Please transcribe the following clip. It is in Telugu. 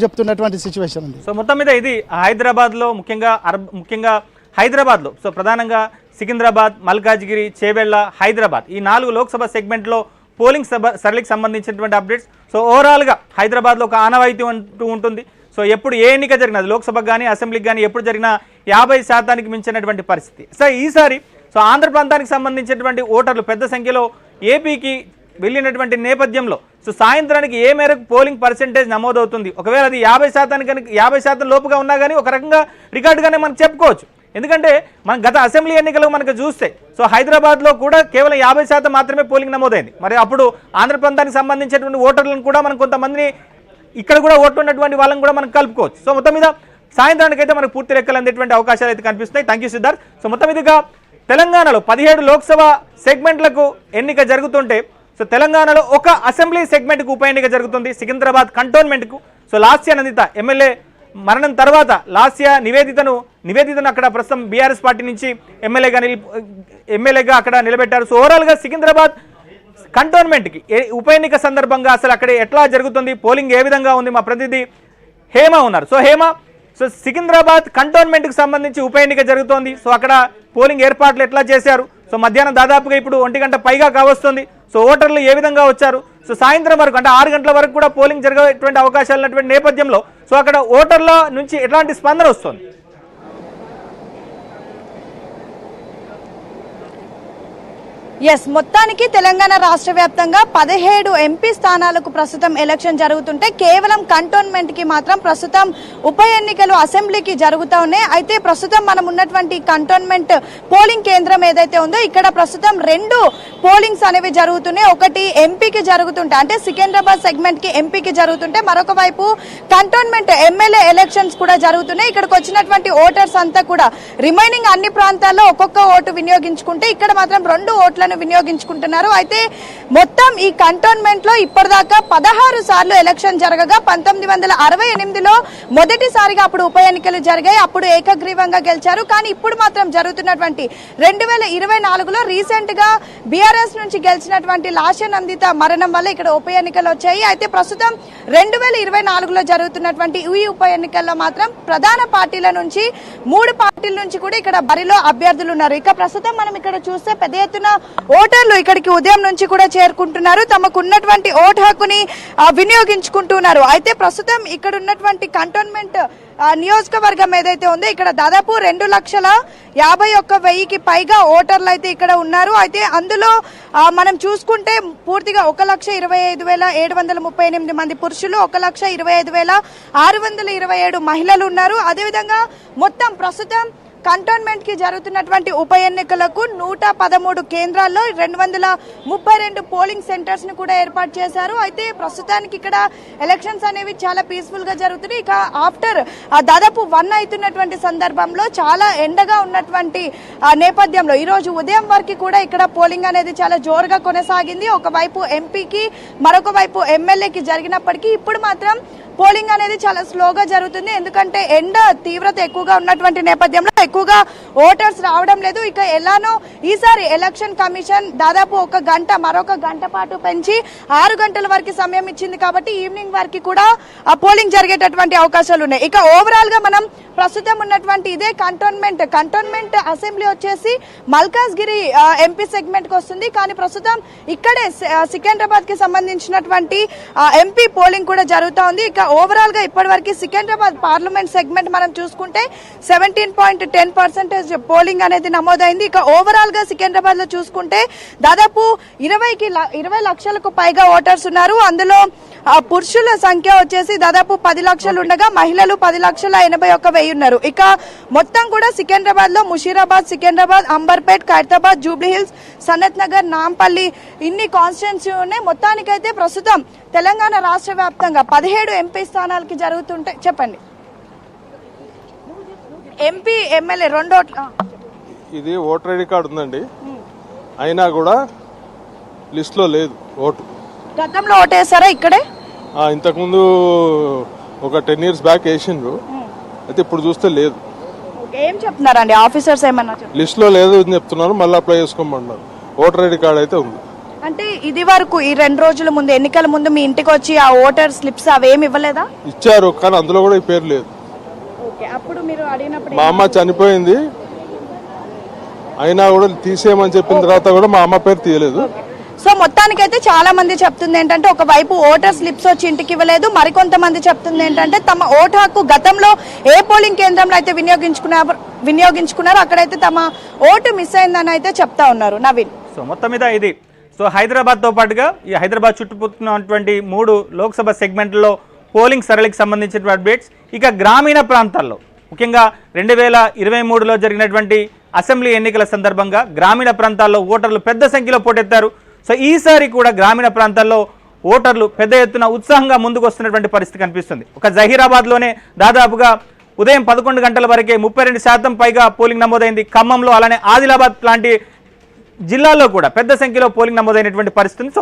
చెప్తున్నటువంటి సిచ్యువేషన్ ఉంది. సో మొత్తం మీద ఇది హైదరాబాద్లో ముఖ్యంగా హైదరాబాద్లో సో ప్రధానంగా సికింద్రాబాద్, మల్కాజ్గిరి, చేవెళ్ల, హైదరాబాద్ ఈ 4 లోక్సభ సెగ్మెంట్లో పోలింగ్ సరళికి సంబంధించినటువంటి అప్డేట్స్. సో ఓవరాల్గా హైదరాబాద్లో ఒక ఆనవాయితీ అంటూ ఉంటుంది. సో ఎప్పుడు ఏ ఎన్నిక జరిగినా లోక్సభకు కానీ అసెంబ్లీకి కానీ ఎప్పుడు జరిగినా 50% మించినటువంటి పరిస్థితి. సో ఈసారి సో ఆంధ్ర ప్రాంతానికి సంబంధించినటువంటి ఓటర్లు పెద్ద సంఖ్యలో ఏపీకి వెళ్ళినటువంటి నేపథ్యంలో సో సాయంత్రానికి ఏ మేరకు పోలింగ్ పర్సెంటేజ్ నమోదవుతుంది, ఒకవేళ అది 50% లోపుగా ఉన్నా కానీ ఒక రకంగా రికార్డుగానే మనం చెప్పుకోవచ్చు. ఎందుకంటే మనం గత అసెంబ్లీ ఎన్నికలు మనకు చూస్తే సో హైదరాబాద్లో కూడా కేవలం 50% మాత్రమే పోలింగ్ నమోదైంది. మరి అప్పుడు ఆంధ్ర ప్రాంతానికి సంబంధించినటువంటి ఓటర్లను కూడా మనం కొంతమందిని ఇక్కడ కూడా ఓట్లు ఉన్నటువంటి వాళ్ళని కూడా మనం కలుపుకోవచ్చు. సో మొత్తం మీద సాయంత్రానికి అయితే మనకు పూర్తి లెక్కలు అందేటువంటి అవకాశాలు అయితే కనిపిస్తున్నాయి. Thank you Siddharth. సో మొత్తం మీదుగా తెలంగాణలో 17 లోక్సభ సెగ్మెంట్లకు ఎన్నిక జరుగుతుంటే సో తెలంగాణలో ఒక అసెంబ్లీ సెగ్మెంట్కు ఉప ఎన్నిక జరుగుతుంది, సికింద్రాబాద్ కంటోన్మెంట్కు. సో లాస్య నందిత ఎమ్మెల్యే మరణం తర్వాత లాస్య నివేదితను అక్కడ ప్రస్తుతం బీఆర్ఎస్ పార్టీ నుంచి ఎమ్మెల్యేగా అక్కడ నిలబెట్టారు. సో ఓవరాల్గా సికింద్రాబాద్ కంటోన్మెంట్కి ఉప ఎన్నిక సందర్భంగా అసలు అక్కడ ఎట్లా జరుగుతుంది, పోలింగ్ ఏ విధంగా ఉంది, మా ప్రతినిధి హేమ ఉన్నారు. సో హేమ, సో సికింద్రాబాద్ కంటోన్మెంట్కి సంబంధించి ఉప ఎన్నిక జరుగుతోంది. సో అక్కడ పోలింగ్ ఏర్పాట్లు ఎట్లా చేశారు, సో మధ్యాహ్నం దాదాపుగా ఇప్పుడు 1 గంట పైగా కావస్తుంది. సో ఓటర్లు ఏ విధంగా వచ్చారు, సో సాయంత్రం వరకు అంటే 6 గంటల వరకు కూడా పోలింగ్ జరిగేటువంటి అవకాశాలు ఉన్నటువంటి నేపథ్యంలో సో అక్కడ ఓటర్ల నుంచి ఎట్లాంటి స్పందన వస్తుంది? మొత్తానికి తెలంగాణ రాష్ట్ర వ్యాప్తంగా 17 ఎంపీ స్థానాలకు ప్రస్తుతం ఎలక్షన్ జరుగుతుంటే కేవలం కంటోన్మెంట్ కి మాత్రం ప్రస్తుతం ఉప ఎన్నికలు అసెంబ్లీకి జరుగుతూ ఉన్నాయి. అయితే ప్రస్తుతం మనం ఉన్నటువంటి కంటోన్మెంట్ పోలింగ్ కేంద్రం ఏదైతే ఉందో ఇక్కడ ప్రస్తుతం 2 పోలింగ్స్ అనేవి జరుగుతున్నాయి. ఒకటి ఎంపీకి జరుగుతుంటే అంటే సికింద్రాబాద్ సెగ్మెంట్ కి ఎంపీకి జరుగుతుంటే మరొక వైపు కంటోన్మెంట్ ఎమ్మెల్యే ఎలక్షన్స్ కూడా జరుగుతున్నాయి. ఇక్కడికి వచ్చినటువంటి ఓటర్స్ అంతా కూడా రిమైనింగ్ అన్ని ప్రాంతాల్లో ఒక్కొక్క ఓటు వినియోగించుకుంటే ఇక్కడ మాత్రం 2 ఓట్ల వినియోగించుకుంటున్నారు. అయితే మొత్తం ఈ కంటోన్మెంట్ లో ఇప్పటిదాకా 16 సార్లు ఎలక్షన్ జరగగా 1968లో మొదటిసారిగా అప్పుడు ఉప ఎన్నికలు జరిగాయి. అప్పుడు ఏకగ్రీవంగా గెలిచారు. కానీ ఇప్పుడు మాత్రం జరుగుతున్నటువంటి 2024లో రీసెంట్ గా బీఆర్ఎస్ నుంచి గెలిచినటువంటి లాస్య నందిత మరణం వల్ల ఇక్కడ ఉప ఎన్నికలు వచ్చాయి. అయితే ప్రస్తుతం 2024లో జరుగుతున్నటువంటి ఈ ఉప ఎన్నికల్లో మాత్రం ప్రధాన పార్టీల నుంచి 3 పార్టీల నుంచి కూడా ఇక్కడ బరిలో అభ్యర్థులు ఉన్నారు. ఇక ప్రస్తుతం మనం ఇక్కడ చూస్తే పెద్ద ఎత్తున ఓటర్లు ఇక్కడికి ఉదయం నుంచి కూడా చేరుకుంటున్నారు, తమకు ఉన్నటువంటి ఓటు హక్కుని వినియోగించుకుంటున్నారు. అయితే ప్రస్తుతం ఇక్కడ ఉన్నటువంటి కంటోన్మెంట్ నియోజకవర్గం ఏదైతే ఉందో ఇక్కడ దాదాపు 2,51,000కి పైగా ఓటర్లు అయితే ఇక్కడ ఉన్నారు. అయితే అందులో మనం చూసుకుంటే పూర్తిగా 1,25,738 మంది పురుషులు, 1,25,627 మహిళలు ఉన్నారు. అదేవిధంగా మొత్తం ప్రస్తుతం కంటోన్మెంట్ కి జరుగుతున్నటువంటి ఉప ఎన్నికలకు 113 కేంద్రాల్లో 232 పోలింగ్ సెంటర్స్ ని కూడా ఏర్పాటు చేశారు. అయితే ప్రస్తుతానికి ఇక్కడ ఎలక్షన్స్ అనేవి చాలా పీస్ఫుల్ గా జరుగుతున్నాయి. ఇక ఆఫ్టర్ దాదాపు 1 అవుతున్నటువంటి సందర్భంలో చాలా ఎండగా ఉన్నటువంటి నేపథ్యంలో ఈ రోజు ఉదయం వరకు కూడా ఇక్కడ పోలింగ్ అనేది చాలా జోరుగా కొనసాగింది. ఒకవైపు ఎంపీకి మరొక వైపు ఎమ్మెల్యేకి జరిగినప్పటికీ ఇప్పుడు మాత్రం పోలింగ్ అనేది చాలా స్లోగా జరుగుతుంది. ఎందుకంటే ఎండ తీవ్రత ఎక్కువగా ఉన్నటువంటి నేపథ్యంలో ఎక్కువగా ఓటర్స్ రావడం లేదు. ఇక ఎలానో ఈసారి ఎలక్షన్ కమిషన్ దాదాపు 1 గంట మరొక గంట పాటు పెంచి 6 గంటల వరకు సమయం ఇచ్చింది. కాబట్టి ఈవినింగ్ వరకు కూడా పోలింగ్ జరిగేటటువంటి అవకాశాలు ఉన్నాయి. ఇక ఓవరాల్ గా మనం ప్రస్తుతం ఉన్నటువంటి ఇదే కంటోన్మెంట్ అసెంబ్లీ వచ్చేసి మల్కాజ్గిరి ఎంపీ సెగ్మెంట్ కి వస్తుంది. కానీ ప్రస్తుతం ఇక్కడే సికింద్రాబాద్ కి సంబంధించినటువంటి ఎంపీ పోలింగ్ కూడా జరుగుతూ ఉంది. ఇక ఓవరాల్ గా ఇప్పటి వరకు సికింద్రాబాద్ పార్లమెంట్ సెగ్మెంట్ మనం చూసుకుంటే 17.10% పోలింగ్ అనేది నమోదైంది. ఇక ఓవరాల్ గా సికింద్రాబాద్ లో చూసుకుంటే దాదాపు 20 లక్షలకు పైగా ఓటర్స్ ఉన్నారు. అందులో పురుషుల సంఖ్య వచ్చేసి దాదాపు 10 లక్షలు ఉండగా మహిళలు 10,81,000 ఉన్నారు. ఇక మొత్తం కూడా సికింద్రాబాద్ లో ముషీరాబాద్, సికింద్రాబాద్, అంబర్పేట్, ఖైరతాబాద్, జూబ్లీ హిల్స్, సనత్ నగర్, నాంపల్లి ఇన్ని కాన్స్టిట్యున్సీ ఉన్నాయి. మొత్తానికైతే ప్రస్తుతం తెలంగాణ రాష్ట్ర వ్యాప్తంగా 17 ఎంపీ స్థానాలకి జరుగుతుంటే చెప్పండి. ఎంపీ ఎమ్మెల్యే 2 ఓట్లు. ఇది ఓటర్ ఐడి కార్డు ఉందండి, అయినా కూడా లిస్ట్ లో లేదు ఓటు. గతంలో ఓటేసారా ఇక్కడే? ఇంతకుముందు ఒక 10 years బ్యాక్ వేసిండ్రు, అయితే ఇప్పుడు చూస్తే లేదు. ఏం చెప్తున్నారండి ఆఫీసర్స్? ఏమన్నా లిస్ట్ లో లేదు అని చెప్తున్నారు, మళ్ళీ అప్లై చేసుకోమన్నారు. ఓటర్ ఐడి కార్డు అయితే ఉంది. అంటే ఇది వరకు ఈ 2 రోజుల ముందు ఎన్నికల ముందు మీ ఇంటికి వచ్చి ఆ ఓటర్ స్లిప్స్ అవేమి ఇవ్వలేదా? ఇచ్చారు, కానీ అందులో కూడా ఈ పేరు లేదు. ఓకే, అప్పుడు మీరు అడిగినప్పుడు మా అమ్మ చనిపోయింది, అయినా కూడా తీసేయమని చెప్పిన తర్వాత కూడా మా అమ్మ పేరు తీయలేదు. సో మొత్తానికైతే చాలా మంది చెప్తుంది ఏంటంటే ఒకవైపు ఓటర్ స్లిప్స్ వచ్చి ఇంటికి ఇవ్వలేదు, మరికొంతమంది చెప్తుంది ఏంటంటే తమ ఓటు హక్కు గతంలో ఏ పోలింగ్ కేంద్రంలో అయితే వినియోగించుకున్నారో అక్కడైతే తమ ఓటు మిస్ అయిందని అయితే చెప్తా ఉన్నారు. నవీన్, సో మొత్తం మీద ఇది హైదరాబాద్తో పాటుగా ఈ హైదరాబాద్ చుట్టుపక్కల 3 లోక్సభ సెగ్మెంట్లలో పోలింగ్ సరళికి సంబంధించిన అప్డేట్స్. ఇక గ్రామీణ ప్రాంతాల్లో ముఖ్యంగా 2023లో జరిగినటువంటి అసెంబ్లీ ఎన్నికల సందర్భంగా గ్రామీణ ప్రాంతాల్లో ఓటర్లు పెద్ద సంఖ్యలో పోటెత్తారు. సో ఈసారి కూడా గ్రామీణ ప్రాంతాల్లో ఓటర్లు పెద్ద ఎత్తున ఉత్సాహంగా ముందుకు వస్తున్నటువంటి పరిస్థితి కనిపిస్తుంది. ఒక జహీరాబాద్లోనే దాదాపుగా ఉదయం 11 గంటల వరకే 32% పైగా పోలింగ్ నమోదైంది. ఖమ్మంలో అలానే ఆదిలాబాద్ లాంటి జిల్లాల్లో కూడా పెద్ద సంఖ్యలో పోలింగ్ నమోదైనటువంటి పరిస్థితి. సో